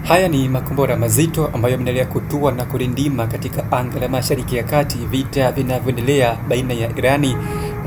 Haya ni makombora mazito ambayo yameendelea kutua na kurindima katika anga la Mashariki ya Kati, vita vinavyoendelea baina ya Irani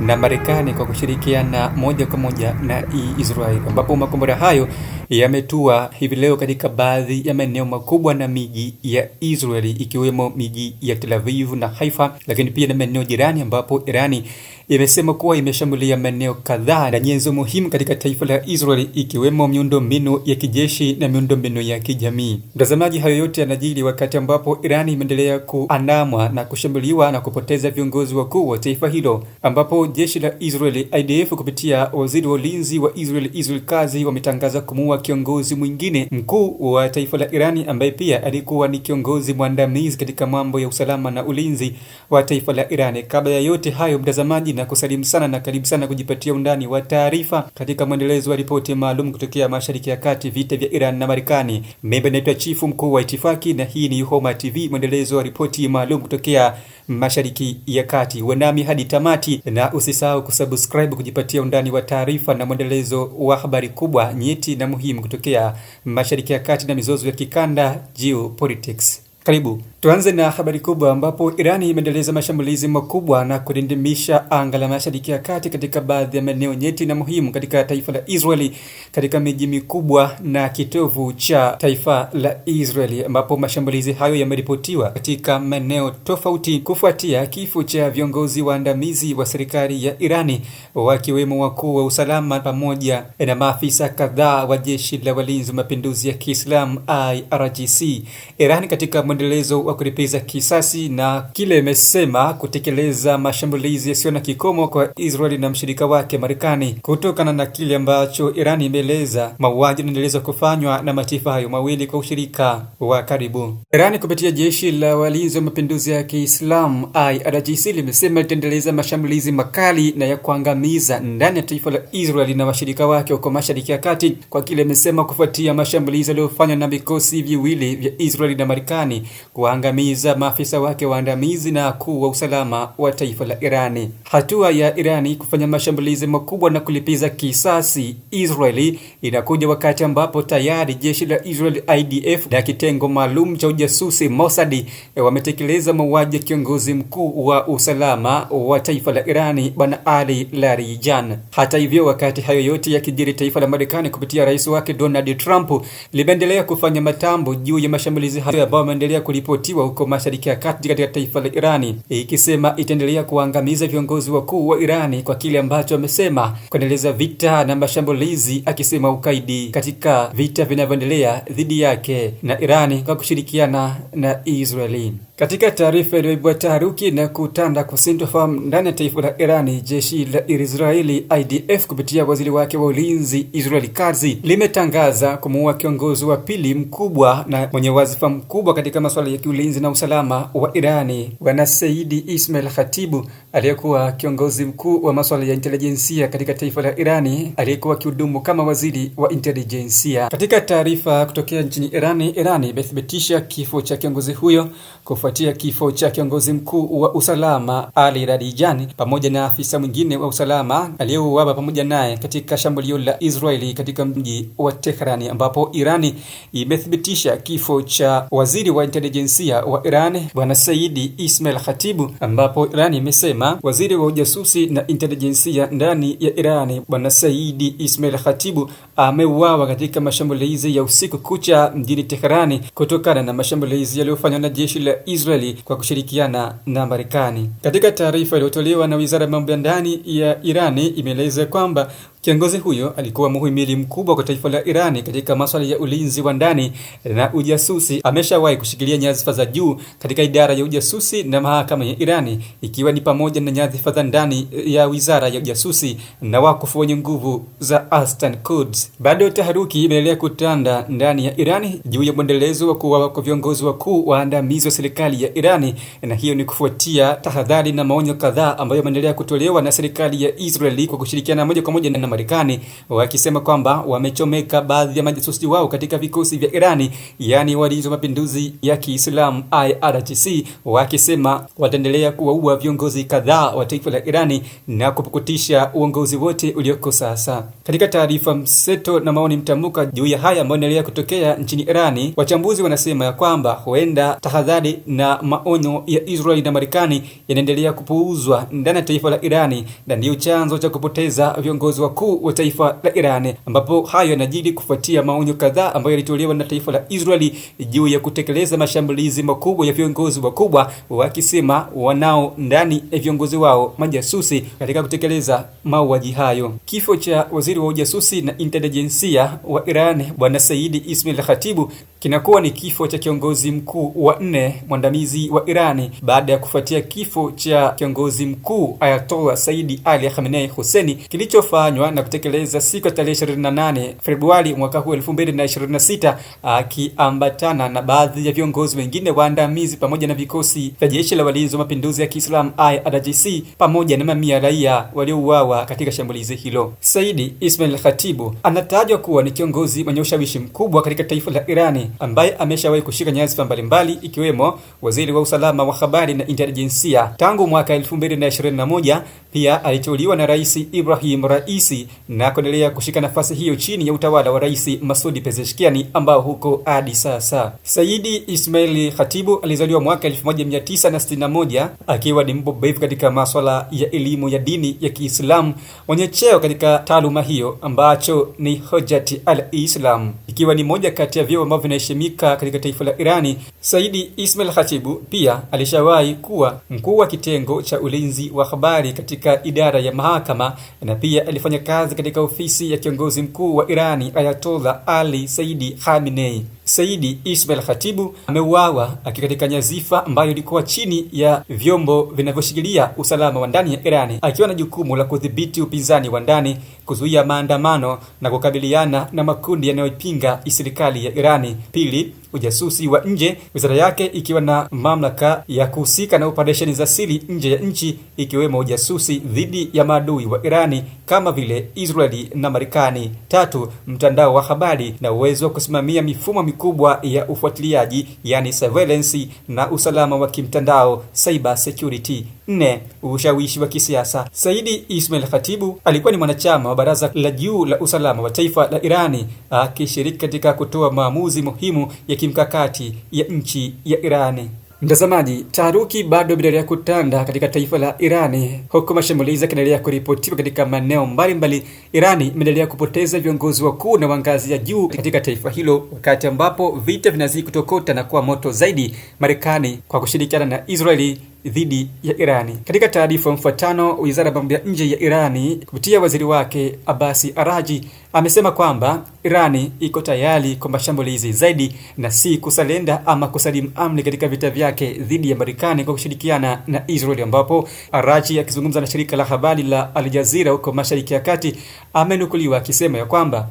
na Marekani kwa kushirikiana moja kwa moja na Israeli, ambapo makombora hayo yametua hivi leo katika baadhi ya maeneo makubwa na miji ya Israeli, ikiwemo miji ya Tel Aviv na Haifa, lakini pia na maeneo jirani, ambapo Irani imesema kuwa imeshambulia maeneo kadhaa na nyenzo muhimu katika taifa la Israeli, ikiwemo miundombinu ya kijeshi na miundombinu ya kijamii. Mtazamaji, hayo yote yanajiri wakati ambapo Irani imeendelea kuandamwa na kushambuliwa na kupoteza viongozi wakuu wa taifa hilo, ambapo jeshi la Israeli IDF kupitia waziri wa ulinzi wa Israel Katz wametangaza kumuua kiongozi mwingine mkuu wa taifa la Irani ambaye pia alikuwa ni kiongozi mwandamizi katika mambo ya usalama na ulinzi wa taifa la Irani. Kabla ya yote hayo, mtazamaji, na kusalimu sana na karibu sana kujipatia undani wa taarifa katika mwendelezo wa ripoti maalum kutokea Mashariki ya Kati, vita vya Iran na Marekani. Mimi naitwa Chifu Mkuu wa Itifaki na hii ni Homa TV, mwendelezo wa ripoti maalum kutokea Mashariki ya Kati. Wanami hadi tamati, na usisahau kusubscribe kujipatia undani wa taarifa na mwendelezo wa habari kubwa, nyeti na muhimu kutokea Mashariki ya Kati na mizozo ya kikanda, geopolitics. Karibu. Tuanze na habari kubwa, ambapo Irani imeendeleza mashambulizi makubwa na kurindimisha anga la Mashariki ya Kati katika baadhi ya maeneo nyeti na muhimu katika taifa la Israeli, katika miji mikubwa na kitovu cha taifa la Israeli, ambapo mashambulizi hayo yameripotiwa katika maeneo tofauti kufuatia kifo cha viongozi waandamizi wa serikali ya Irani, wakiwemo wakuu wa usalama pamoja na maafisa kadhaa wa jeshi la walinzi wa mapinduzi ya Kiislamu IRGC. Irani katika mwendelezo wa kulipiza kisasi na kile imesema kutekeleza mashambulizi yasiyo na kikomo kwa Israeli na mshirika wake Marekani, kutokana na kile ambacho Irani imeeleza mauaji yanaendelea kufanywa na mataifa hayo mawili kwa ushirika wa karibu. Irani kupitia jeshi la walinzi wa mapinduzi ya Kiislamu IRGC limesema litaendeleza mashambulizi makali na ya kuangamiza ndani ya taifa la Israeli na washirika wake huko Mashariki ya Kati, kwa kile imesema kufuatia mashambulizi yaliyofanywa na vikosi viwili vya Israeli na Marekani kuangamiza maafisa wake waandamizi na wakuu wa usalama wa taifa la Irani. Hatua ya Irani kufanya mashambulizi makubwa na kulipiza kisasi Israeli inakuja wakati ambapo tayari jeshi la Israel IDF na kitengo maalum cha ujasusi Mossad wametekeleza mauaji ya kiongozi mkuu wa usalama wa taifa la Irani Bwana Ali Larijani. Hata hivyo, wakati hayo yote yakijiri, taifa la Marekani kupitia rais wake Donald Trump limeendelea kufanya matambo juu ya mashambulizi hayo ambayo yameendelea kuripotiwa huko Mashariki ya Kati katika taifa la Irani, ikisema itaendelea kuangamiza viongozi wakuu wa Irani kwa kile ambacho amesema kuendeleza vita na mashambulizi, akisema ukaidi katika vita vinavyoendelea dhidi yake na Irani kwa kushirikiana na Israeli. Katika taarifa iliyoibua taharuki na kutanda kusintofahamu ndani ya taifa la Irani, jeshi la Israeli IDF kupitia waziri wake wa ulinzi Israel Katz limetangaza kumuua kiongozi wa pili mkubwa na mwenye wazifa mkubwa katika masuala ya kiulinzi na usalama wa Irani, Bwana Saidi Ismail Khatibu, aliyekuwa kiongozi mkuu wa masuala ya intelijensia katika taifa la Irani, aliyekuwa kihudumu kama waziri wa intelijensia. Katika taarifa kutokea nchini Irani imethibitisha kifo cha kiongozi huyo kufuatia kifo cha kiongozi mkuu wa usalama Ali Larijani pamoja na afisa mwingine wa usalama aliyeuawa pamoja naye katika shambulio la Israeli katika mji wa Tehran, ambapo Irani imethibitisha kifo cha waziri wa intelijensia wa Iran Bwana Saidi Ismail Khatibu, ambapo Irani imesema waziri wa ujasusi na intelijensia ndani ya Irani Bwana Saidi Ismail Khatibu ameuawa katika mashambulizi ya usiku kucha mjini Tehran kutokana na mashambulizi yaliyofanywa na jeshi la Israeli kwa kushirikiana na Marekani. Katika taarifa iliyotolewa na Wizara ya Mambo ya Ndani ya Irani imeeleza kwamba kiongozi huyo alikuwa muhimili mkubwa kwa taifa la Irani katika masuala ya ulinzi wa ndani na ujasusi. Ameshawahi kushikilia nyadhifa za juu katika idara ya ujasusi na mahakama ya Irani, ikiwa ni pamoja na nyadhifa za ndani ya wizara ya ujasusi na wakufu wenye nguvu za Astan Quds. Bado taharuki imeendelea kutanda ndani ya Irani juu ya mwendelezo wa kuuawa kwa viongozi wakuu waandamizi wa serikali ya Irani, na hiyo ni kufuatia tahadhari na maonyo kadhaa ambayo yameendelea kutolewa na serikali ya Israeli kwa kushirikiana moja kwa moja na Marekani, wakisema kwamba wamechomeka baadhi ya majasusi wao katika vikosi vya Irani, yani walinzi wa mapinduzi ya Kiislamu IRGC, wakisema wataendelea kuwaua viongozi kadhaa wa taifa la Irani na kupukutisha uongozi wote ulioko sasa. Katika taarifa mseto na maoni mtambuka juu ya haya ambayo yanaendelea kutokea nchini Irani, wachambuzi wanasema ya kwamba huenda tahadhari na maonyo ya Israeli na Marekani yanaendelea kupuuzwa ndani ya taifa la Irani, na ndio chanzo cha kupoteza viongozi wakuu wa taifa la Irani, ambapo hayo yanajiri kufuatia maonyo kadhaa ambayo yalitolewa na taifa la Israeli juu ya kutekeleza mashambulizi makubwa ya viongozi wakubwa, wakisema wanao ndani ya viongozi wao majasusi katika kutekeleza mauaji hayo. Kifo cha waziri wa ujasusi na intelijensia wa Iran Bwana Saidi Ismail Khatibu kinakuwa ni kifo cha kiongozi mkuu wa 4 mwandamizi wa Irani baada ya kufuatia kifo cha kiongozi mkuu Ayatollah Saidi Ali Khamenei Husseini kilichofanywa na kutekeleza siku ya tarehe 28 Februari mwaka huu 2026, akiambatana na baadhi ya viongozi wengine waandamizi pamoja na vikosi vya jeshi la walinzi wa mapinduzi ya Kiislamu IRGC pamoja na mamia raia waliouawa katika shambulizi hilo. Saidi Ismail Khatibu anatajwa kuwa ni kiongozi mwenye ushawishi mkubwa katika taifa la Irani ambaye ameshawahi kushika nyadhifa mbalimbali ikiwemo waziri wa usalama wa habari na intelijensia tangu mwaka 2021. Pia aliteuliwa na Rais Ibrahim Raisi na kuendelea kushika nafasi hiyo chini ya utawala wa Rais Masoud Pezeshkian ambao huko hadi sasa. Saidi Ismail Khatibu alizaliwa mwaka 1961 akiwa ni mbobevu katika masuala ya elimu ya dini ya Kiislamu, mwenye cheo katika taaluma hiyo ambacho ni Hujjat al-Islam, ikiwa ni moja kati ya vyeo ambavyo vinaheshimika katika taifa la Irani. Saidi Ismail Khatibu pia alishawahi kuwa mkuu wa kitengo cha ulinzi wa habari katika idara ya mahakama, na pia alifanya kazi katika ofisi ya kiongozi mkuu wa Irani Ayatollah Ali Saidi Khamenei. Saidi Ismail Khatibu ameuawa katika nyadhifa ambayo ilikuwa chini ya vyombo vinavyoshikilia usalama wa ndani ya Irani, akiwa na jukumu la kudhibiti upinzani wa ndani, kuzuia maandamano na kukabiliana na makundi yanayopinga serikali ya Irani. Pili, ujasusi wa nje, wizara yake ikiwa na mamlaka ya kuhusika na operesheni za siri nje ya nchi, ikiwemo ujasusi dhidi ya maadui wa Irani kama vile Israeli na Marekani. Tatu, mtandao wa habari na uwezo wa kusimamia mifumo mikubwa ya ufuatiliaji, yani surveillance na usalama wa kimtandao, cyber security. 4, ushawishi wa kisiasa. Saidi Ismail Khatibu alikuwa ni mwanachama wa baraza la juu la usalama wa taifa la Irani, akishiriki katika kutoa maamuzi muhimu ya kimkakati ya nchi ya Irani. Mtazamaji, taharuki bado inaendelea kutanda katika taifa la Irani, huku mashambulizi yakiendelea kuripotiwa katika maeneo mbalimbali. Irani imeendelea kupoteza viongozi wakuu na wa ngazi ya juu katika taifa hilo, wakati ambapo vita vinazidi kutokota na kuwa moto zaidi, Marekani kwa kushirikiana na Israeli dhidi ya Irani. Katika taarifa mfuatano, wizara ya mambo ya nje ya Irani kupitia waziri wake Abbas Araghchi amesema kwamba Irani iko tayari kwa mashambulizi zaidi na si kusalenda ama kusalimu amri katika vita vyake dhidi ya Marekani kwa kushirikiana na Israeli, ambapo Araghchi akizungumza na shirika la habari la Al Jazeera huko Mashariki ya Kati amenukuliwa akisema ya kwamba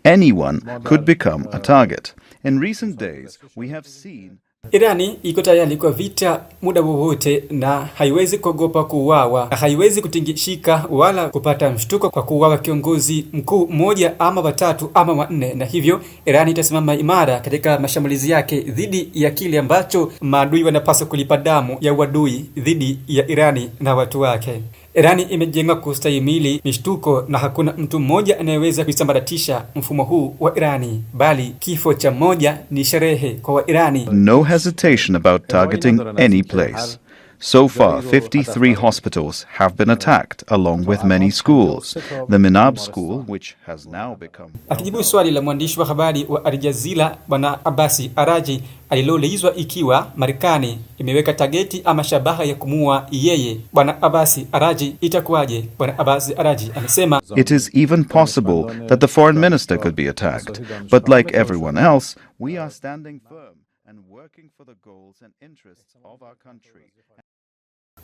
anyone could become a target. In recent days we have seen Irani iko tayari kwa vita muda wowote na haiwezi kuogopa kuuawa, na haiwezi kutingishika wala kupata mshtuko kwa kuuawa kiongozi mkuu mmoja ama watatu ama wanne, na hivyo Irani itasimama imara katika mashambulizi yake dhidi ya kile ambacho maadui wanapaswa kulipa damu ya uadui dhidi ya Irani na watu wake. Irani imejenga kustahimili mishtuko na hakuna mtu mmoja anayeweza kuisambaratisha mfumo huu wa Irani, bali kifo cha mmoja ni sherehe kwa Wairani. No hesitation about targeting any place. So far, 53 hospitals have been attacked, along with many schools. The Minab school, which has now become... Akijibu swali la mwandishi wa habari wa Al Jazeera Bwana Abbas Araghchi aliloulizwa ikiwa Marekani imeweka tageti ama shabaha ya kumua yeye, Bwana Abbas Araghchi itakuwaje? Bwana Abbas Araghchi amesema, it is even possible that the foreign minister could be attacked, but like everyone else, we are standing firm and working for the goals and interests of our country.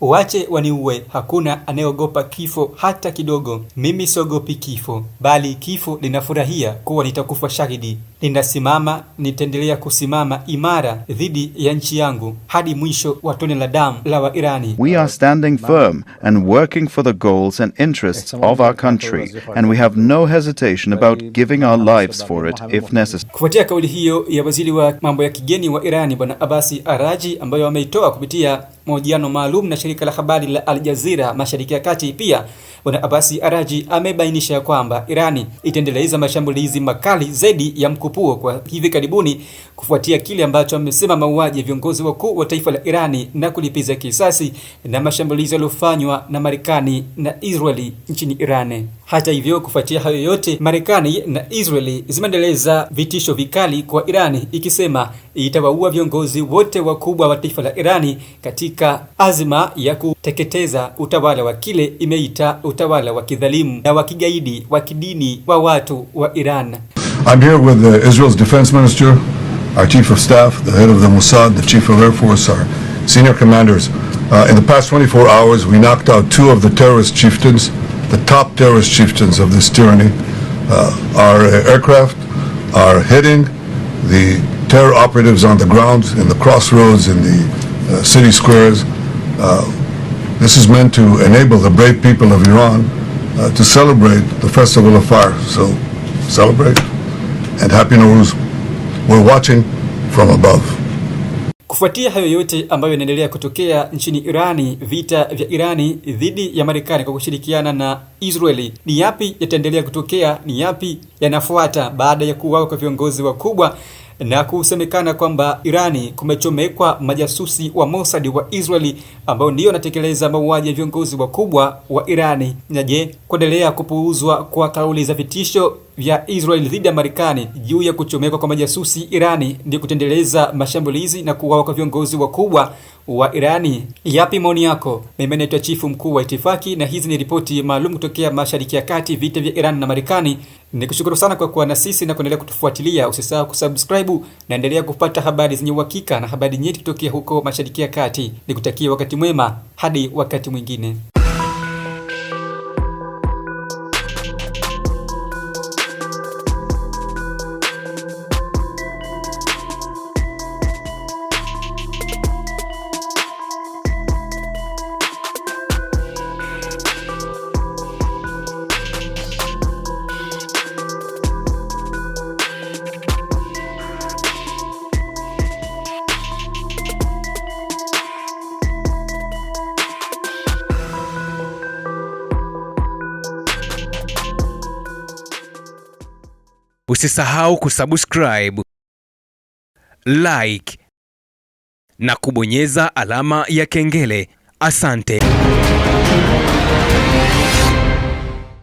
Wache waniue, hakuna anayeogopa kifo hata kidogo. Mimi siogopi kifo, bali kifo linafurahia kuwa nitakufa shahidi. Ninasimama, nitaendelea kusimama imara dhidi ya nchi yangu hadi mwisho wa tone la damu la Wairani. We are standing firm and working for the goals and interests of our country, and we have no hesitation about giving our lives for it if necessary. Kufuatia kauli hiyo ya waziri wa mambo ya kigeni wa Irani Bwana Abbas Araghchi, ambayo ameitoa kupitia mahojiano maalum na shirika la habari la Al Jazeera Mashariki ya Kati, pia Bwana Abbas Araghchi amebainisha kwamba Irani itaendeleza mashambulizi makali zaidi ya mkupuo kwa hivi karibuni, kufuatia kile ambacho amesema mauaji ya viongozi wakuu wa taifa la Irani na kulipiza kisasi na mashambulizi yaliyofanywa na Marekani na Israeli nchini Irani. Hata hivyo, kufuatia hayo yote, Marekani na Israeli zimeendeleza vitisho vikali kwa Irani, ikisema itawaua viongozi wote wakubwa wa taifa la Irani katika azma ya kuteketeza utawala wa kile imeita utawala wa kidhalimu na wa kigaidi wa kidini wa watu wa Iran. I'm here with Israel's defense minister, our chief of staff, the head of the Mossad, the chief of Air Force, our senior commanders. In the past 24 hours, we knocked out 2 of the terrorist chieftains, the top terrorist chieftains of this tyranny. Our aircraft are hitting the terror operatives on the ground, in the crossroads, in the city squares. This is meant to enable the brave people of Iran to celebrate the Festival of Fire. So celebrate and Happy Nowruz. We're watching from above. Kufuatia hayo yote ambayo yanaendelea kutokea nchini Irani, vita vya Irani dhidi ya Marekani kwa kushirikiana na Israeli, ni yapi yataendelea kutokea? Ni yapi yanafuata baada ya kuuawa kwa viongozi wakubwa na kusemekana kwamba Irani kumechomekwa majasusi wa Mossad wa Israeli ambao ndio wanatekeleza mauaji ya viongozi wakubwa wa Irani? Na je, kuendelea kupuuzwa kwa kauli za vitisho vya Israeli dhidi ya Marekani juu ya kuchomekwa kwa majasusi Irani ndio kutendeleza mashambulizi na kuuawa kwa viongozi wakubwa wa Irani? Yapi maoni yako? Mimi naitwa Chifu Mkuu wa Itifaki na hizi ni ripoti maalum kutokea Mashariki ya Kati, vita vya Iran na Marekani. Nikushukuru sana kwa kuwa na sisi na kuendelea kutufuatilia. Usisahau kusubscribe na endelea kupata habari zenye uhakika na habari nyeti kutokea huko Mashariki ya Kati. Nikutakia wakati mwema hadi wakati mwingine. Usisahau kusubscribe, like na kubonyeza alama ya kengele. Asante.